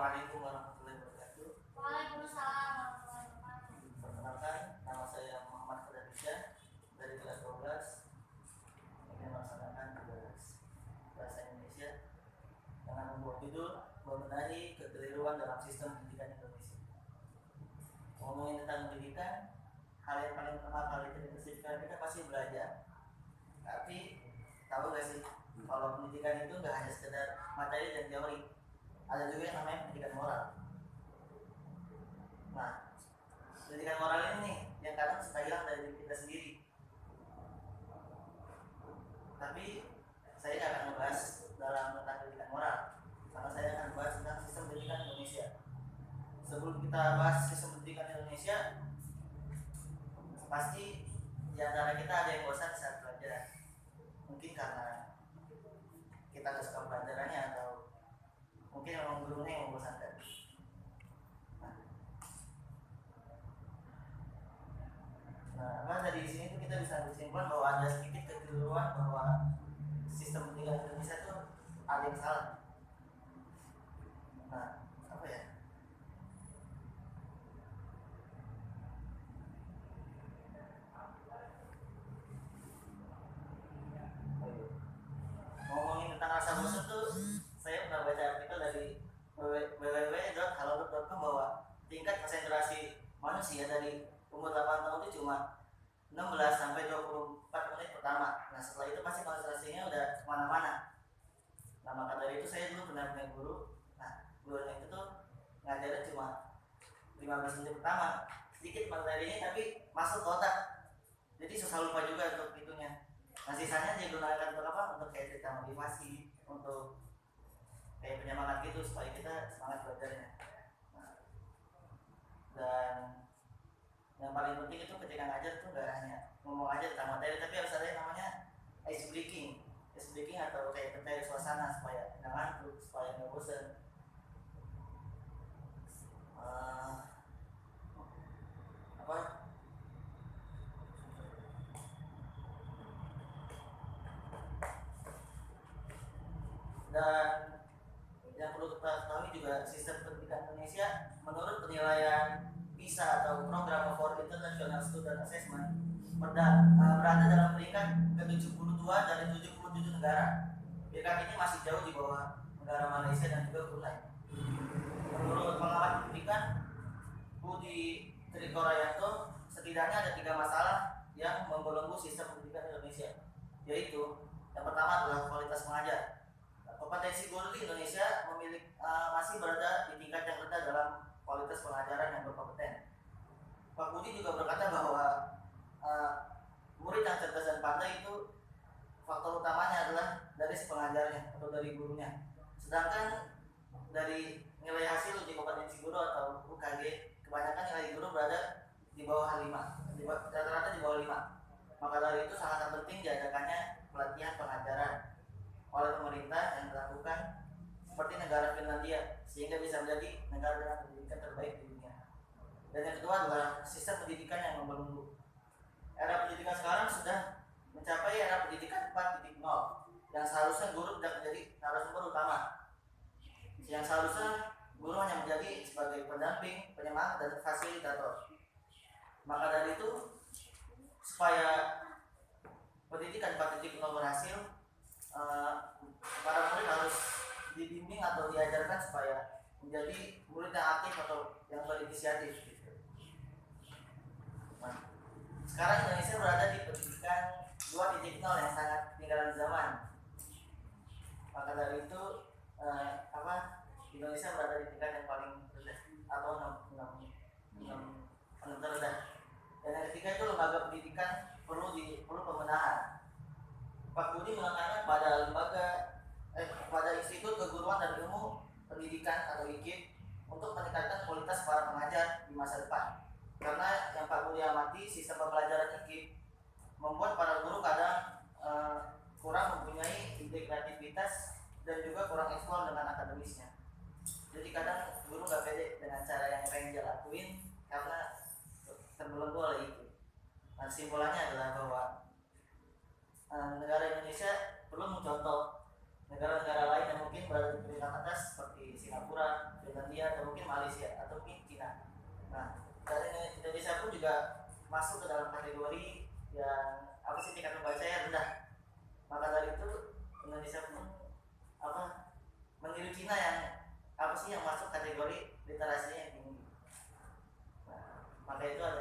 Assalamualaikum warahmatullahi wabarakatuh. Waalaikumsalam warahmatullahi wabarakatuh. Perkenalkan, nama saya Muhammad Fadlisha dari kelas 12 yang melaksanakan tugas bahasa Indonesia dengan membuat judul membenahi kekeliruan dalam sistem pendidikan Indonesia. Ngomongin tentang pendidikan, hal yang paling pertama kali terbersihkan kita pasti belajar. Tapi tahu gak sih, kalau pendidikan itu nggak hanya sekedar materi dan teori, ada juga yang namanya pendidikan moral. Nah, pendidikan moral ini nih yang kadang suka hilang dari diri kita sendiri. Tapi saya nggak akan membahas tentang pendidikan moral, karena saya akan membahas tentang sistem pendidikan Indonesia. Sebelum kita bahas sistem pendidikan Indonesia, pasti di antara kita ada yang bosan saat belajar. Mungkin karena kita nggak suka pelajarannya, atau mungkin memang gurunya yang membosankan. Nah, dari sini tuh kita bisa berkesimpulan bahwa ada sedikit kekeliruan bahwa sistem pendidikan Indonesia itu ada yang salah. Nah, apa ya? Ngomongin tentang rasa bosan tuh, saya pernah baca artikel dari www.halodoc.com bahwa tingkat konsentrasi manusia dari umur 8 tahun itu cuma 16 sampai 24 menit pertama. Nah, setelah itu pasti konsentrasinya udah kemana-mana. Nah, maka dari itu saya dulu pernah punya guru. Nah, gurunya itu tuh ngajarnya cuma 15 menit pertama, sedikit materinya tapi masuk ke otak. Jadi susah lupa juga untuk hitungnya. Nah, sisanya dia gunakan untuk apa? Untuk kayak cerita motivasi, untuk kayak penyemangat gitu supaya kita semangat belajarnya. Nah, dan yang paling penting itu ketika ngajar tuh gak hanya ngomong aja tentang materi, tapi harus ada yang namanya ice breaking atau kayak pencari suasana supaya nggak ngantuk, supaya nggak bosan. Apa? Dan yang perlu kita ketahui juga, sistem pendidikan Indonesia menurut penilaian PISA atau Program for International Student Assessment berada dalam peringkat ke-72 dari 77 negara. Peringkat ini masih jauh di bawah negara Malaysia dan juga Brunei. Menurut pengamat pendidikan Budi Trikorayanto, setidaknya ada 3 masalah yang membelenggu sistem pendidikan Indonesia, yaitu yang pertama adalah kualitas pengajar. Kompetensi guru di Indonesia masih berada di tingkat yang rendah dalam kualitas pengajaran yang berkompeten. Pak Budi juga berkata bahwa murid yang cerdas dan pandai itu faktor utamanya adalah dari si pengajarnya atau dari gurunya. Sedangkan dari nilai hasil uji kompetensi guru atau UKG, kebanyakan nilai guru berada di bawah 5, rata-rata di bawah 5. Maka dari itu sangat penting diadakannya pelatihan pengajaran oleh pemerintah yang dilakukan seperti negara Finlandia, sehingga bisa menjadi negara dengan pendidikan terbaik di dunia. Dan yang kedua adalah sistem pendidikan yang membelenggu. Era pendidikan sekarang sudah mencapai era pendidikan 4.0, yang seharusnya guru tidak menjadi narasumber utama, yang seharusnya guru hanya menjadi sebagai pendamping, penyemangat, dan fasilitator. Maka dari itu, supaya pendidikan 4.0 berhasil, para murid harus dibimbing atau diajarkan supaya menjadi murid yang aktif atau yang berinisiatif gitu. Nah, sekarang Indonesia berada di pendidikan 2.0 yang sangat ketinggalan zaman. Maka dari itu Indonesia berada di tingkat yang paling rendah atau 6 terendah. Dan yang ketiga itu lembaga pendidikan perlu pembenahan. Pak Budi menekankan pada Institut Keguruan dan Ilmu Pendidikan atau IKIP untuk meningkatkan kualitas para pengajar di masa depan. Karena yang Pak Budi amati, sistem pembelajaran IKIP membuat para guru kadang kurang mempunyai integrativitas dan juga kurang eksplor dengan akademisnya. Jadi kadang guru nggak pede dengan cara yang pengen dia lakuin karena terbelenggu oleh itu. Nah, kesimpulannya adalah bahwa negara Indonesia perlu mencontoh negara-negara lain yang mungkin berada di peringkat atas seperti Singapura, Finlandia, atau mungkin Malaysia atau mungkin Cina. Nah, dari Indonesia pun juga masuk ke dalam kategori yang apa sih, tingkat membacanya rendah. Maka dari itu Indonesia pun apa meniru Cina yang apa sih yang masuk kategori literasinya yang tinggi. Nah, maka itu ada